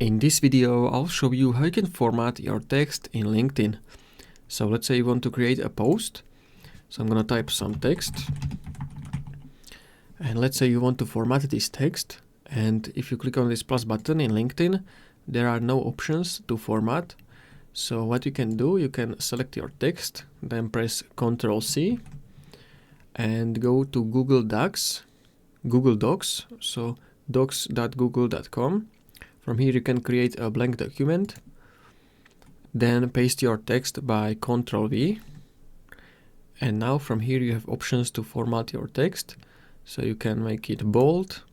In this video, I'll show you how you can format your text in LinkedIn. So let's say you want to create a post. So I'm going to type some text. And let's say you want to format this text. And if you click on this plus button in LinkedIn, there are no options to format. So what you can do, you can select your text, then press Ctrl+C and go to Google Docs, so docs.google.com. From here you can create a blank document, then paste your text by Ctrl+V. And now from here you have options to format your text. So you can make it bold.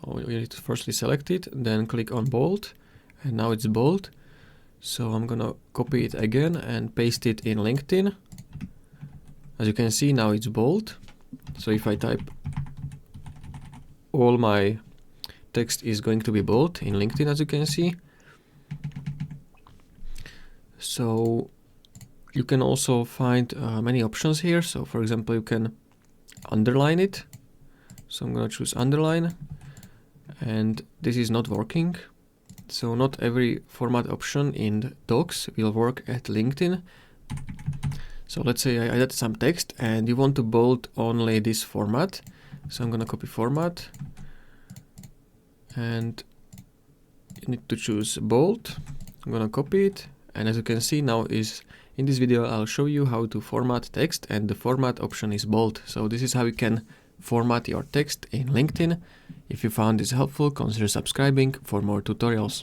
You need to firstly select it, then click on bold, and now it's bold. So I'm gonna copy it again and paste it in LinkedIn. As you can see, now it's bold. So if I type, all my text is going to be bold in LinkedIn, as you can see. So you can also find many options here. So for example, you can underline it. So I'm gonna choose underline, and this is not working. So not every format option in Docs will work at LinkedIn. So let's say I added some text and you want to bold only this format. So I'm gonna copy format, and you need to choose bold. I'm gonna copy it, and as you can see now in this video I'll show you how to format text, and the format option is bold. So this is how you can format your text in LinkedIn. If you found this helpful, consider subscribing for more tutorials.